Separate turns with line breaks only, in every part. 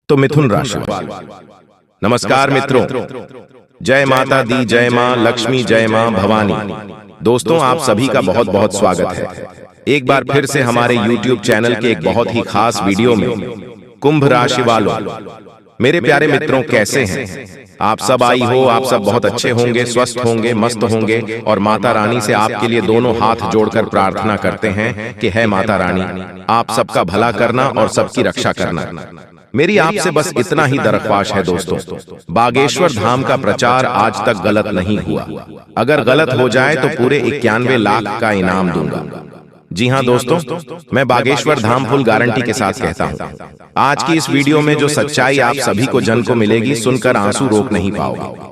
तो मिथुन राशि वाले। नमस्कार मित्रों, जय माता दी, जय मां लक्ष्मी, जय मां भवानी। दोस्तों, आप सभी का बहुत बहुत स्वागत है एक बार फिर से हमारे YouTube चैनल के एक बहुत ही खास वीडियो में। कुंभ राशि वालों, मेरे प्यारे मित्रों, कैसे हैं आप सब? आई हो आप सब बहुत अच्छे होंगे, स्वस्थ होंगे, मस्त होंगे। और माता रानी से आपके लिए दोनों हाथ जोड़कर प्रार्थना करते हैं कि है माता रानी, आप सबका भला करना और सबकी रक्षा करना। मेरी आपसे बस इतना ही दरख्वास्त है दोस्तों, बागेश्वर धाम का प्रचार आज तक गलत नहीं हुआ। अगर गलत हो जाए तो पूरे 91 लाख का इनाम दूंगा। जी हाँ दोस्तों, मैं बागेश्वर धाम फुल गारंटी के साथ कहता हूँ। आज की इस वीडियो में जो सच्चाई आप सभी को जन को मिलेगी, सुनकर आंसू रोक नहीं पाओगे।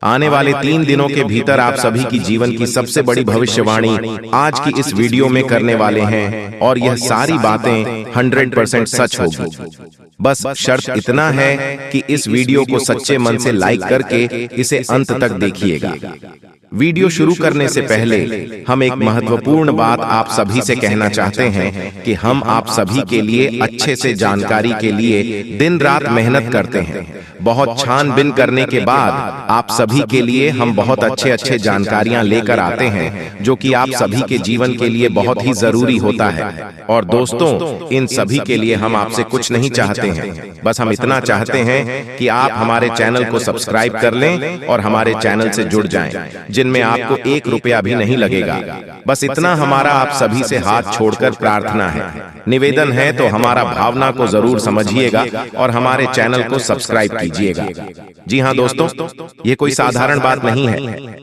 आने वाले 3 दिनों के भीतर आप सभी की जीवन की सबसे बड़ी भविष्यवाणी आज की इस वीडियो में करने वाले हैं, और यह सारी बातें 100% सच होगी। बस शर्त इतना है कि इस वीडियो को सच्चे मन से लाइक करके इसे अंत तक देखिएगा। वीडियो शुरू करने से पहले हम एक महत्वपूर्ण बात आप सभी से कहना चाहते हैं कि हम आप सभी के लिए अच्छे से जानकारी के लिए दिन रात मेहनत करते हैं। बहुत छानबीन करने के बाद आप सभी के लिए हम बहुत अच्छे जानकारियां लेकर आते हैं, जो कि आप सभी के जीवन के लिए बहुत ही जरूरी होता है। और दोस्तों, इन सभी के लिए हम आपसे कुछ नहीं चाहते हैं, बस हम इतना चाहते हैं कि आप हमारे चैनल को सब्सक्राइब कर लें और हमारे चैनल से जुड़ जाएं, जिनमें आपको 1 रुपया भी नहीं लगेगा। बस इतना हमारा आप सभी से हाथ छोड़कर प्रार्थना है, निवेदन है। तो हमारा भावना को जरूर समझिएगा और हमारे चैनल को सब्सक्राइब कीजिएगा। जी हाँ दोस्तों, ये कोई साधारण बात नहीं है,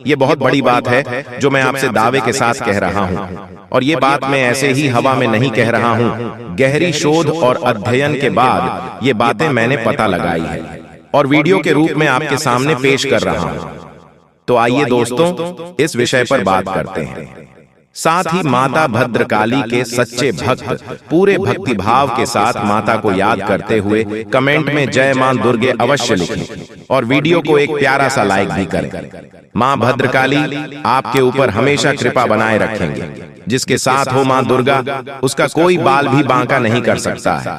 ये बहुत बड़ी बात है जो मैं आपसे दावे के साथ कह रहा हूँ। और ये बात मैं ऐसे ही हवा में नहीं कह रहा हूँ, गहरी शोध और अध्ययन के बाद ये बातें मैंने पता लगाई है और वीडियो के रूप में आपके सामने पेश कर रहा हूँ। तो आइए दोस्तों, इस विषय पर बात करते हैं। साथ ही माता भद्रकाली के सच्चे भक्त पूरे भक्ति भाव के साथ माता को याद करते हुए कमेंट में जय मां दुर्गे अवश्य लिखें और वीडियो को एक प्यारा सा लाइक भी करें। मां भद्रकाली आपके ऊपर हमेशा कृपा बनाए रखेंगे। जिसके साथ हो मां दुर्गा, उसका कोई बाल भी बांका नहीं कर सकता है।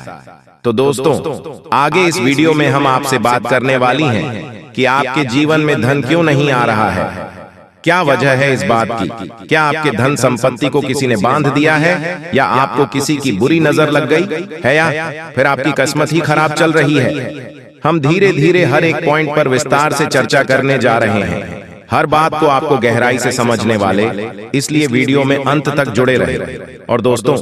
तो दोस्तों, आगे इस वीडियो में हम आपसे बात करने वाली हैं कि आपके जीवन में धन क्यों नहीं आ रहा है। क्या वजह है इस बात की? क्या आपके धन संपत्ति को किसी ने बांध दिया है, या आपको किसी की बुरी नजर लग गई है, या फिर आपकी किस्मत ही खराब चल रही है? हम धीरे धीरे हर एक पॉइंट पर विस्तार से चर्चा करने जा रहे हैं, हर बात को आपको गहराई से समझने वाले, इसलिए वीडियो में अंत तक जुड़े रहे। और दोस्तों,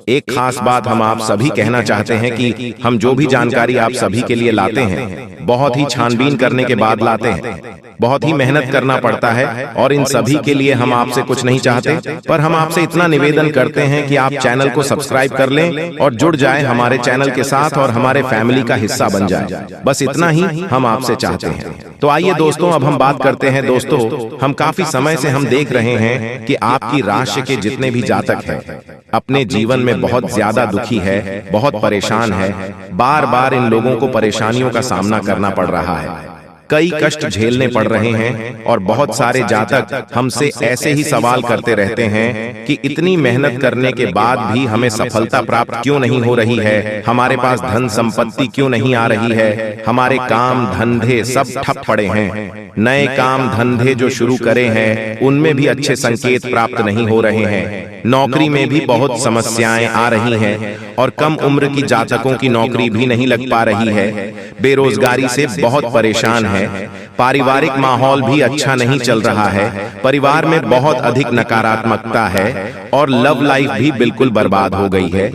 एक खास बात हम आप सभी कहना चाहते हैं कि हम जो भी जानकारी आप सभी के लिए लाते हैं, बहुत ही छानबीन करने के बाद लाते हैं, बहुत ही मेहनत करना पड़ता है। और इन सभी के लिए हम आपसे कुछ नहीं चाहते, पर हम आपसे इतना निवेदन करते हैं कि आप चैनल को सब्सक्राइब कर लें और जुड़ जाएं हमारे चैनल के साथ और हमारे फैमिली का हिस्सा बन जाएं। बस इतना ही हम आपसे चाहते हैं। तो आइए दोस्तों, अब हम बात करते हैं। दोस्तों, हम काफी समय से हम देख रहे हैं कि आपकी राशि के जितने भी जातक हैं, अपने जीवन में बहुत ज्यादा दुखी है, बहुत परेशान है। बार बार इन लोगों को परेशानियों का सामना करना पड़ रहा है, कई कष्ट झेलने पड़ रहे हैं। और बहुत सारे जातक हमसे ऐसे ही सवाल करते रहते हैं कि इतनी मेहनत करने के बाद भी हमें सफलता प्राप्त क्यों नहीं हो रही है, हमारे पास धन संपत्ति क्यों नहीं आ रही है, हमारे काम धंधे सब ठप पड़े हैं, नए काम धंधे जो शुरू करे हैं उनमें भी अच्छे संकेत प्राप्त नहीं हो रहे हैं, नौकरी में भी बहुत समस्याएं आ रही हैं, और कम उम्र की जातकों की नौकरी भी नहीं लग पा रही है, बेरोजगारी से बहुत परेशान है, पारिवारिक माहौल भी अच्छा नहीं चल रहा है, परिवार में बहुत अधिक नकारात्मकता है, और लव लाइफ भी बिल्कुल बर्बाद हो गई है।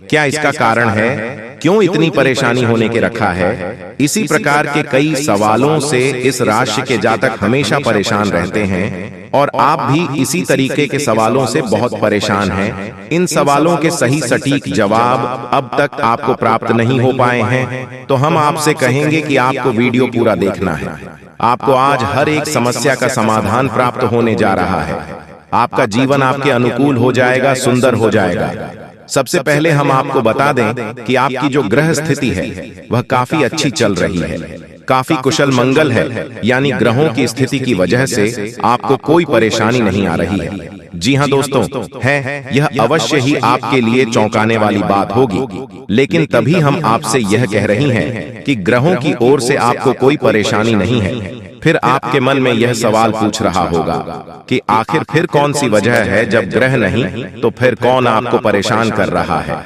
क्या इसका कारण है? क्यों इतनी परेशानी होने के रखा है? इसी प्रकार के कई सवालों से इस राशि के जातक हमेशा परेशान रहते हैं, और आप भी इसी तरीके के सवालों से बहुत परेशान हैं। इन सवालों के सही सटीक जवाब अब तक आपको प्राप्त नहीं हो पाए हैं, तो हम आपसे कहेंगे कि आपको वीडियो पूरा देखना है। आपको आज हर एक समस्या का समाधान प्राप्त होने जा रहा है। आपका जीवन आपके अनुकूल हो जाएगा, सुंदर हो जाएगा। सबसे पहले हम आपको बता दें कि आपकी जो ग्रह स्थिति है वह काफी अच्छी चल रही है, काफी कुशल मंगल है, यानी ग्रहों की स्थिति की वजह से आपको कोई परेशानी नहीं आ रही है। जी हाँ दोस्तों, है यह अवश्य ही आपके लिए चौंकाने वाली बात होगी, लेकिन तभी हम आपसे यह कह रही हैं कि ग्रहों की ओर से आपको कोई परेशानी नहीं है। फिर आपके मन में यह सवाल पूछ रहा होगा कि आखिर फिर कौन सी वजह है, जब ग्रह नहीं तो फिर कौन आपको परेशान कर रहा है,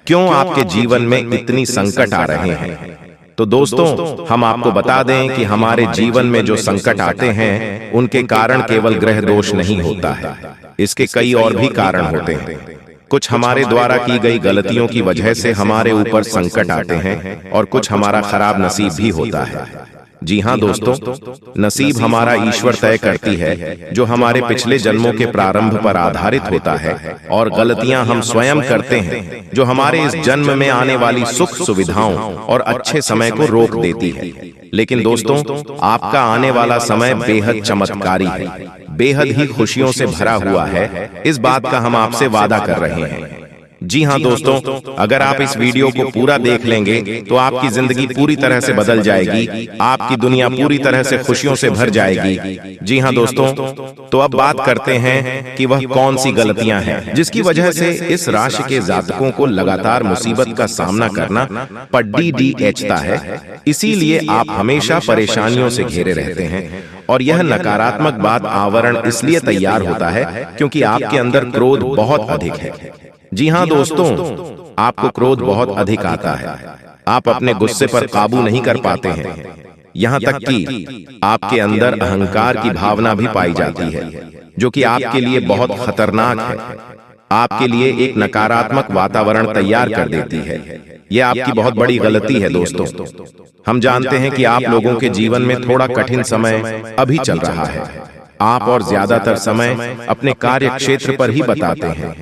क्यों आपके जीवन में इतनी संकट आ रहे हैं। तो दोस्तों, हम आपको बता दें कि हमारे जीवन में जो संकट आते हैं उनके कारण केवल ग्रह दोष नहीं होता है, इसके कई और भी कारण होते हैं। कुछ हमारे द्वारा की गई गलतियों की वजह से हमारे ऊपर संकट आते हैं और कुछ हमारा खराब नसीब भी होता है। जी हाँ दोस्तों, नसीब हमारा ईश्वर तय करती है, जो हमारे पिछले जन्मों के प्रारंभ पर आधारित होता है, और गलतियां हम स्वयं करते हैं जो हमारे इस जन्म में आने वाली सुख सुविधाओं और अच्छे समय को रोक देती है। लेकिन दोस्तों, आपका आने वाला समय बेहद चमत्कारी है, बेहद ही खुशियों से भरा हुआ है, इस बात का हम आपसे वादा कर रहे हैं। जी हाँ दोस्तों, अगर आप इस वीडियो को पूरा देख लेंगे तो आपकी जिंदगी पूरी तरह से बदल जाएगी, आपकी दुनिया पूरी तरह से खुशियों से भर जाएगी। जी हाँ दोस्तों, तो अब बात करते हैं कि वह कौन सी गलतियां हैं जिसकी वजह से इस राशि के जातकों को लगातार मुसीबत का सामना करना पड़ता है। इसीलिए आप हमेशा परेशानियों से घिरे रहते हैं, और यह नकारात्मक बात आवरण इसलिए तैयार होता है क्योंकि आपके अंदर क्रोध बहुत अधिक है। जी हाँ दोस्तों, आपको क्रोध बहुत अधिक आता है, आप अपने गुस्से पर काबू नहीं कर पाते हैं, यहाँ तक कि आपके अंदर अहंकार की भावना भी पाई जाती है, जो कि आपके लिए बहुत खतरनाक है, आपके लिए एक नकारात्मक वातावरण तैयार कर देती है। यह आपकी बहुत बड़ी गलती है दोस्तों। हम जानते हैं कि आप लोगों के जीवन में थोड़ा कठिन समय अभी चल रहा है। आप और ज्यादातर समय अपने कार्य क्षेत्र पर ही बताते हैं,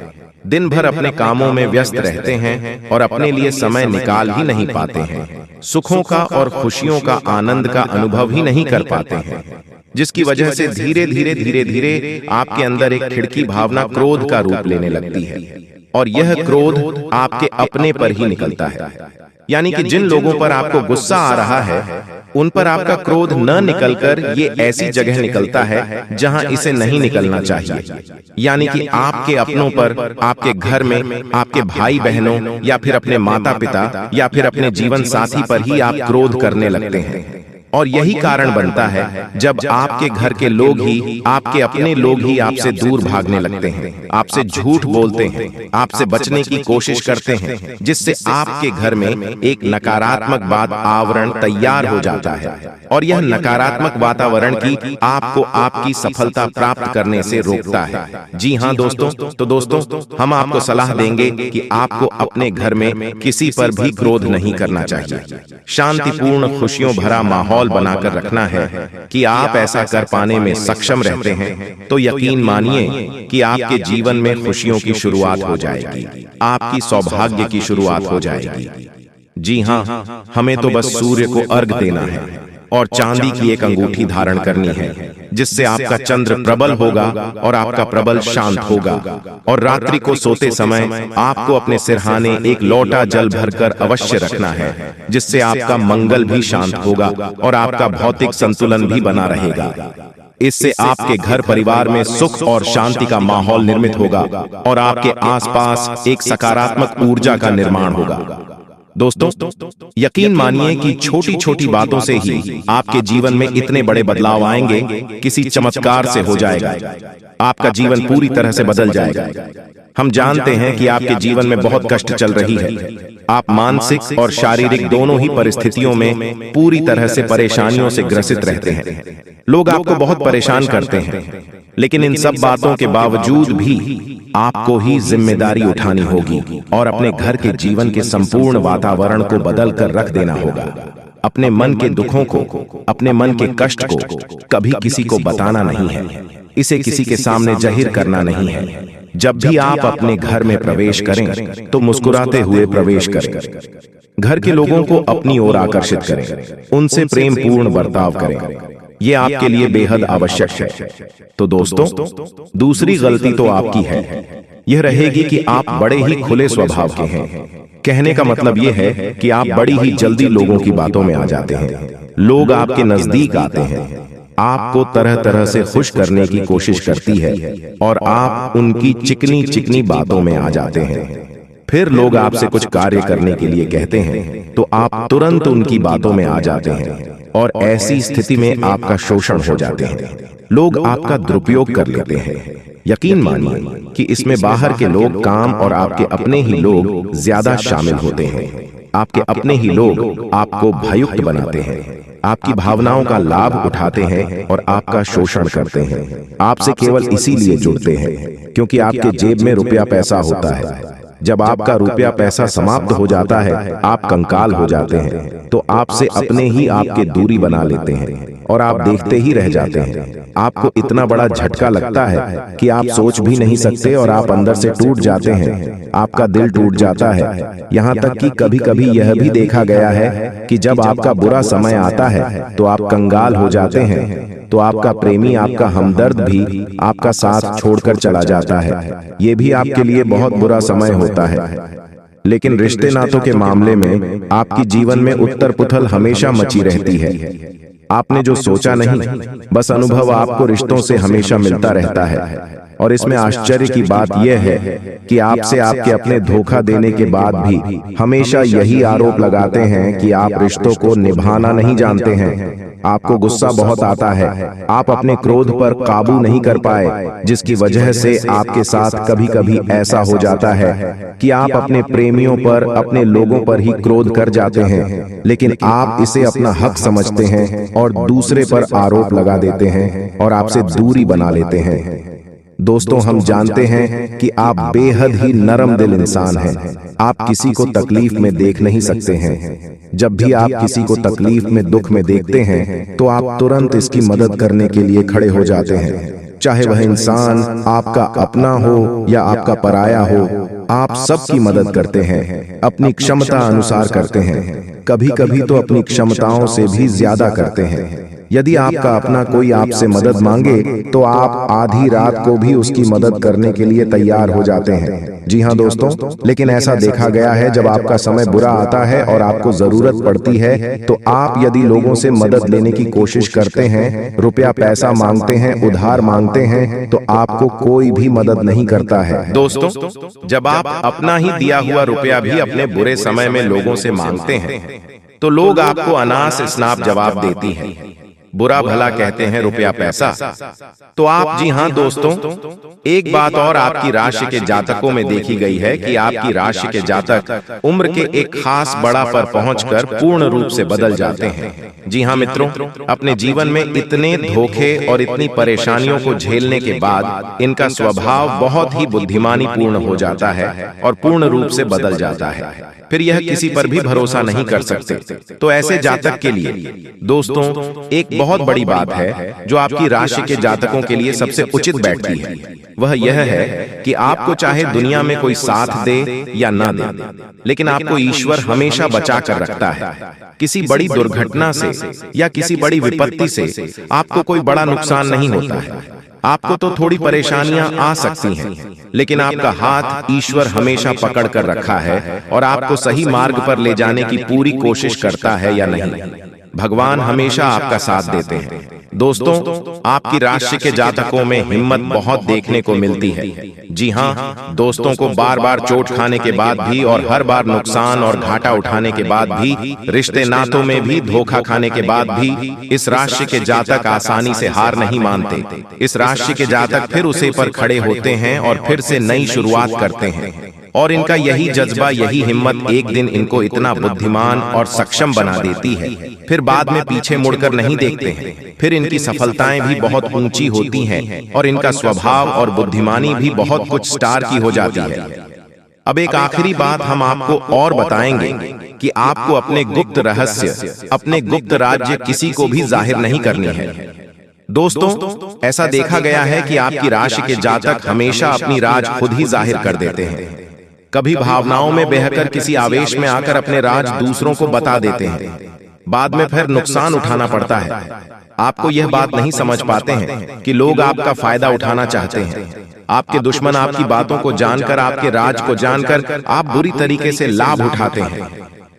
दिन भर अपने कामों में व्यस्त रहते हैं और अपने लिए समय निकाल ही नहीं पाते हैं, सुखों का और खुशियों का आनंद का अनुभव ही नहीं कर पाते हैं, जिसकी वजह से धीरे धीरे आपके अंदर एक खिड़की भावना क्रोध का रूप लेने लगती है, और यह क्रोध आपके अपने पर ही निकलता है। यानी कि जिन लोगों पर आपको गुस्सा आ रहा है, उन पर आपका क्रोध न निकलकर ये ऐसी जगह निकलता है जहां इसे नहीं निकलना चाहिए। यानी कि आपके अपनों पर, आपके घर में, आपके भाई बहनों या फिर अपने माता पिता या फिर अपने जीवन साथी पर ही आप क्रोध करने लगते हैं। और यही कारण बनता है जब आपके घर के लोग ही, आपके अपने लोग ही आपसे दूर भागने लगते हैं, आपसे झूठ बोलते हैं, आपसे बचने की कोशिश करते हैं, जिससे आपके घर में एक नकारात्मक बात आवरण तैयार हो जाता है, और यह नकारात्मक वातावरण की आपको आपकी सफलता प्राप्त करने से रोकता है। जी हाँ दोस्तों, तो दोस्तों, हम आपको सलाह देंगे कि आपको अपने घर में किसी पर भी क्रोध नहीं करना चाहिए। शांतिपूर्ण, खुशियों भरा माहौल बनाकर रखना है कि आप ऐसा कर पाने में सक्षम रहते हैं, तो यकीन मानिए कि आपके जीवन में खुशियों की शुरुआत हो जाएगी, आपकी सौभाग्य की शुरुआत हो जाएगी। जी हाँ, हमें तो बस सूर्य को अर्घ देना है और चांदी की एक अंगूठी धारण करनी है, जिससे आपका चंद्र प्रबल होगा और आपका प्रबल शांत होगा। और रात्रि को सोते समय आपको अपने सिरहाने एक लोटा जल भरकर अवश्य रखना है, जिससे आपका मंगल भी शांत होगा और आपका भौतिक संतुलन भी बना रहेगा। इससे आपके घर परिवार में सुख और शांति का माहौल निर्मित होगा और आपके आसपास एक सकारात्मक ऊर्जा का निर्माण होगा। दोस्तों, यकीन मानिए कि छोटी छोटी बातों से ही आपके जीवन में इतने बड़े बदलाव आएंगे, किसी चमत्कार से हो जाएगा, आपका जीवन पूरी तरह से बदल जाएगा। हम जानते हैं कि आपके जीवन में बहुत कष्ट चल रही है, आप मानसिक और शारीरिक दोनों ही परिस्थितियों में पूरी तरह से परेशानियों से ग्रसित रहते हैं। लोग आपको बहुत परेशान करते हैं, लेकिन इन सब बातों के बावजूद भी आपको ही जिम्मेदारी उठानी होगी और अपने घर के जीवन के संपूर्ण वातावरण को बदल कर रख देना होगा। अपने मन के दुखों को, अपने मन के कष्ट को कभी किसी को बताना नहीं है, इसे किसी के सामने जाहिर करना नहीं है। जब भी आप अपने घर में प्रवेश करें तो मुस्कुराते हुए प्रवेश करें, घर के लोगों को अपनी ओर आकर्षित करें, उनसे प्रेम पूर्ण बर्ताव करें, ये आपके लिए बेहद आवश्यक है। तो दोस्तों, दूसरी गलती तो आपकी है, यह रहेगी कि आप बड़े ही खुले स्वभाव के हैं। कहने का मतलब यह है कि आप बड़ी ही जल्दी लोगों की बातों में आ जाते हैं, लोग आपके नजदीक आते हैं, आपको तरह तरह से खुश करने की कोशिश करती है और आप उनकी चिकनी चिकनी बातों में आ जाते हैं। फिर लोग आपसे कुछ कार्य करने के लिए कहते हैं तो आप तुरंत उनकी बातों में आ जाते हैं और ऐसी स्थिति में आपका शोषण हो जाते हैं। लोग आपका दुरुपयोग कर लेते हैं। यकीन मानिए कि इसमें बाहर के लोग काम और आपके अपने ही लोग ज्यादा शामिल होते हैं। आपके अपने ही लोग आपको भययुक्त बनाते हैं, आपकी भावनाओं का लाभ उठाते हैं और आपका शोषण करते हैं। आपसे केवल इसीलिए जुड़ते हैं क्योंकि आपके जेब में रुपया पैसा होता है। जब आपका रुपया पैसा समाप्त हो जाता है, आप कंकाल हो जाते हैं, तो आपसे अपने ही आपके दूरी बना लेते हैं और आप देखते ही रह जाते हैं। आपको इतना बड़ा झटका लगता है कि आप सोच भी नहीं सकते और आप अंदर से टूट जाते हैं। आपका दिल टूट जाता है। यहाँ तक कि कभी कभी यह भी देखा गया है कि जब आपका बुरा समय आता है तो आप कंगाल हो जाते हैं, तो आपका प्रेमी, आपका हमदर्द भी आपका साथ छोड़कर चला जाता है। ये भी आपके लिए बहुत बुरा समय होता है। लेकिन रिश्ते नातों के मामले में आपकी जीवन में उत्तर पुथल हमेशा मची रहती है। आपने जो सोचा नहीं, बस अनुभव आपको रिश्तों से हमेशा मिलता रहता है। और इसमें आश्चर्य की बात यह है कि आपसे आपके अपने धोखा देने के बाद भी हमेशा यही आरोप लगाते हैं कि आप रिश्तों को निभाना नहीं जानते हैं। आपको गुस्सा बहुत आता है, आप अपने क्रोध पर काबू नहीं कर पाए, जिसकी वजह से आपके साथ कभी कभी ऐसा हो जाता है कि आप अपने प्रेमियों पर, अपने लोगों पर ही क्रोध कर जाते हैं, लेकिन आप इसे अपना हक समझते हैं और दूसरे पर आरोप लगा देते हैं और आपसे दूरी बना लेते हैं। दोस्तों, हम जानते हैं कि आप बेहद ही नरम दिल इंसान हैं। आप किसी को तकलीफ में देख नहीं सकते हैं। जब भी आप किसी को तकलीफ में, दुख में देखते हैं तो आप तुरंत इसकी मदद करने के लिए खड़े हो जाते हैं। चाहे वह इंसान आपका अपना हो या आपका पराया हो, आप सबकी मदद करते हैं, अपनी क्षमता अनुसार करते हैं, कभी कभी तो अपनी क्षमताओं से भी ज्यादा करते हैं। यदि आपका अपना कोई आपसे मदद मांगे तो आप आधी रात को भी उसकी मदद करने के लिए तैयार हो जाते हैं। जी हाँ दोस्तों, लेकिन ऐसा देखा गया है जब आपका समय बुरा आता है और आपको जरूरत पड़ती है तो आप यदि लोगों से मदद लेने की कोशिश करते हैं, रुपया पैसा मांगते हैं, उधार मांगते हैं, तो आपको कोई भी मदद नहीं करता है।
दोस्तों, जब आप अपना ही दिया हुआ रुपया भी अपने बुरे समय में लोगों से मांगते हैं तो लोग आपको अनास स्नाप जवाब देती हैं, बुरा भला कहते हैं रुपया पैसा। तो आप, जी हाँ दोस्तों, एक बात और आपकी राशि के जातकों में देखी गई है कि आपकी राशि के जातक उम्र के एक खास बड़ा पर पहुंचकर पूर्ण रूप से बदल जाते हैं। जी हाँ मित्रों, अपने जीवन में इतने धोखे और इतनी परेशानियों को झेलने के बाद इनका स्वभाव बहुत ही बुद्धिमानी पूर्ण हो जाता है और पूर्ण रूप से बदल जाता है। फिर यह किसी पर भी भरोसा नहीं कर सकते। तो ऐसे जातक के लिए दोस्तों एक बहुत बड़ी बात है जो आपकी राशि के जातकों के लिए सबसे उचित बैठती है। वह यह है कि आपको चाहे दुनिया में कोई साथ दे या ना दे, लेकिन आपको ईश्वर हमेशा बचा कर रखता है। किसी बड़ी दुर्घटना से या किसी बड़ी विपत्ति से आपको कोई बड़ा नुकसान नहीं होता है। आपको तो थोड़ी परेशानियां आ सकती हैं, लेकिन आपका हाथ ईश्वर हमेशा पकड़ कर रखा है और आपको सही मार्ग पर ले जाने की पूरी कोशिश करता है या नहीं। भगवान हमेशा आपका साथ देते हैं। दोस्तों, आपकी राशि के जातकों में हिम्मत बहुत देखने को मिलती है। जी हाँ दोस्तों, को बार बार चोट खाने के बाद भी और हर बार नुकसान और घाटा उठाने के बाद भी, रिश्ते नातों में भी धोखा खाने के बाद भी इस राशि के जातक आसानी से हार नहीं मानते। इस राशि के जातक फिर उसे पर खड़े होते हैं और फिर से नई शुरुआत करते हैं। और इनका यही जज्बा, यही हिम्मत एक दिन इनको इतना बुद्धिमान और सक्षम बना देती है, फिर बाद में पीछे मुड़कर नहीं देखते हैं। फिर इनकी सफलताएं भी बहुत ऊंची होती हैं और इनका स्वभाव और बुद्धिमानी भी बहुत कुछ स्टार की हो जाती है। अब एक आखिरी बात हम आपको और बताएंगे कि आपको अपने गुप्त रहस्य, अपने गुप्त राज्य किसी को भी जाहिर नहीं करनी है। दोस्तों, ऐसा देखा गया है कि आपकी राशि के जातक हमेशा अपनी राज खुद ही जाहिर कर देते हैं। कभी भावनाओं में बहकर किसी आवेश में आकर अपने राज दूसरों को बता देते हैं, बाद में फिर नुकसान उठाना पड़ता है। आपको यह बात नहीं समझ पाते हैं कि लोग आपका फायदा उठाना चाहते हैं। आपके दुश्मन आपकी बातों को जानकर, आपके राज को जानकर आप बुरी तरीके से लाभ उठाते हैं,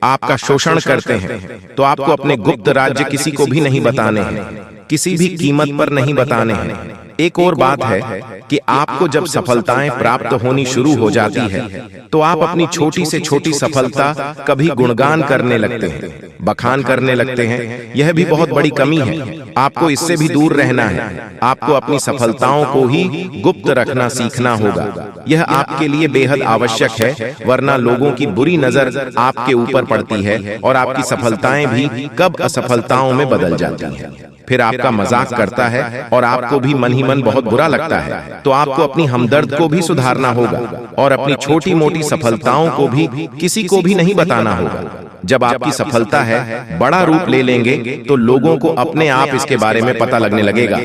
आपका शोषण करते हैं। तो आपको अपने गुप्त राज्य किसी को भी नहीं बताने हैं, किसी भी कीमत पर नहीं बताने हैं। एक और बात है कि आपको जब सफलताएं प्राप्त होनी शुरू हो जाती है तो आप अपनी छोटी से छोटी सफलता कभी गुणगान करने लगते हैं, बखान करने लगते हैं। यह भी बहुत बड़ी कमी है। आपको इससे भी दूर रहना है। आपको अपनी सफलताओं को ही गुप्त रखना सीखना होगा। यह आपके लिए बेहद आवश्यक है, वरना लोगों की बुरी नजर आपके ऊपर पड़ती है और आपकी सफलताएं भी कब असफलताओं में बदल जाती हैं। फिर आपका मजाक करता है और आपको भी मन ही मन बहुत बुरा लगता है। तो आपको अपनी हमदर्द को भी सुधारना होगा और अपनी छोटी मोटी सफलताओं को भी किसी को भी नहीं बताना होगा। जब आपकी सफलता है बड़ा रूप ले लेंगे तो लोगों को अपने आप इसके बारे में पता लगने लगेगा।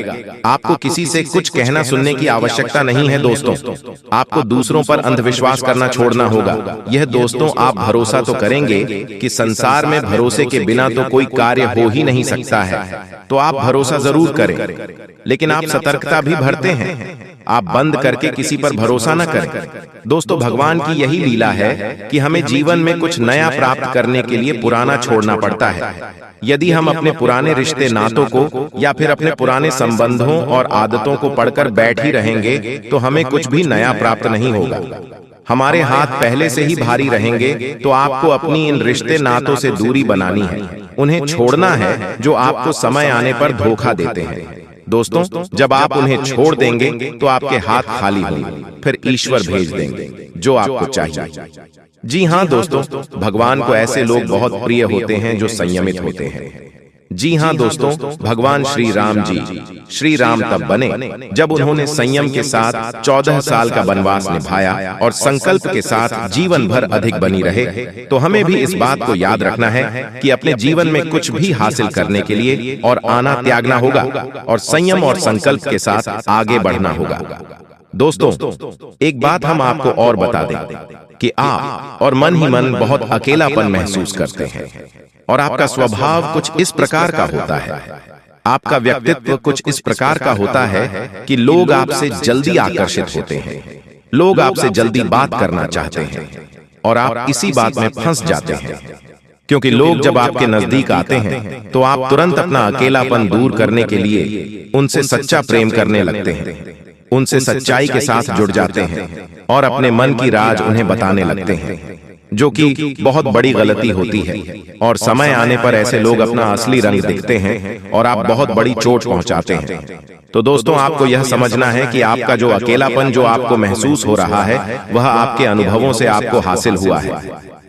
आपको किसी से कुछ कहना सुनने की आवश्यकता नहीं है दोस्तों। आपको दूसरों पर अंधविश्वास करना छोड़ना होगा। यह दोस्तों, आप भरोसा तो करेंगे कि संसार में भरोसे के बिना तो कोई कार्य हो ही नहीं सकता है, तो आप भरोसा जरूर करें, लेकिन आप सतर्कता भी बरतें हैं। आप बंद करके किसी पर भरोसा न करें। दोस्तों, भगवान की यही लीला है कि हमें जीवन में कुछ नया प्राप्त करने के लिए पुराना छोड़ना पड़ता है। यदि हम अपने पुराने रिश्ते नातों को या फिर अपने पुराने संबंधों और आदतों को पढ़कर बैठ ही रहेंगे तो हमें कुछ भी नया प्राप्त नहीं होगा। हमारे हाथ पहले से ही भारी रहेंगे। तो आपको अपनी इन रिश्ते नातों से दूरी बनानी है, उन्हें छोड़ना है जो आपको समय आने पर धोखा देते हैं। दोस्तों, जब आप उन्हें छोड़ देंगे तो आपके हाथ खाली होंगे, फिर ईश्वर भेज देंगे जो आपको चाहिए। जी हाँ दोस्तों, भगवान को ऐसे लोग बहुत प्रिय होते हैं जो संयमित होते हैं। जी हाँ दोस्तों, भगवान श्री राम जी, श्री राम तब बने जब उन्होंने संयम के साथ 14 साल का वनवास निभाया और संकल्प के साथ जीवन भर अधिक बनी रहे। तो हमें भी इस बात को याद रखना है कि अपने जीवन में कुछ भी हासिल करने के लिए और आना त्यागना होगा और संयम और संकल्प के साथ आगे बढ़ना होगा। दोस्तों, एक बात हम आपको और बता दें कि आप और मन ही मन बहुत अकेलापन महसूस करते हैं और आपका स्वभाव कुछ इस प्रकार का होता है, आपका व्यक्तित्व कुछ इस प्रकार का होता है कि लोग आपसे जल्दी आकर्षित होते हैं, लोग आपसे जल्दी बात करना चाहते हैं और आप इसी बात में फंस जाते हैं। क्योंकि लोग जब आपके नजदीक आते हैं तो आप तुरंत अपना अकेलापन दूर करने के लिए उनसे सच्चा प्रेम करने लगते हैं, उनसे सच्चाई के साथ जुड़ जाते हैं और अपने मन की राज उन्हें बताने लगते हैं, जो कि बहुत बड़ी गलती होती है। और समय आने पर ऐसे लोग अपना असली रंग दिखते हैं और आप बहुत बड़ी चोट पहुंचाते हैं। तो दोस्तों, आपको यह समझना है कि आपका जो अकेलापन जो आपको महसूस हो रहा है वह आपके अनुभवों से आपको हासिल हुआ है।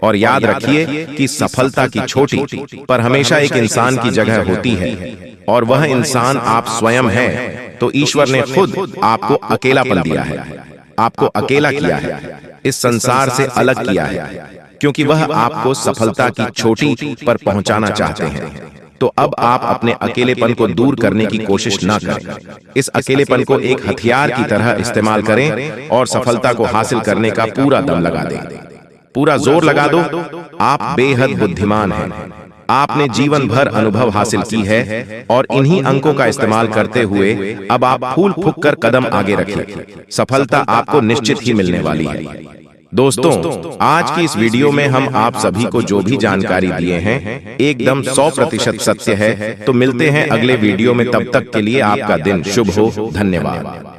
और याद रखिए कि सफलता की छोटी पर हमेशा एक इंसान की जगह होती है और वह इंसान आप स्वयं हैं। तो ईश्वर ने खुद आपको अकेलापन दिया है, आपको अकेला किया है, इस संसार से अलग किया है, क्योंकि वह आपको सफलता की चोटी पर पहुंचाना चाहते हैं। तो अब आप अपने अकेलेपन को दूर करने की कोशिश ना करें। इस अकेलेपन को एक हथियार की तरह इस्तेमाल करें और सफलता को हासिल करने का पूरा दम लगा दें, पूरा जोर लगा दो। आप बेहद बुद्धिमान हैं, आपने जीवन भर अनुभव हासिल की है और इन्हीं अंकों का इस्तेमाल करते हुए अब आप फूल फूंक कर कदम आगे रखें। सफलता आपको निश्चित ही मिलने वाली है। दोस्तों, आज की इस वीडियो में हम आप सभी को जो भी जानकारी दिए हैं एकदम 100% सत्य है। तो मिलते हैं अगले वीडियो में, तब तक के लिए आपका दिन शुभ हो। धन्यवाद।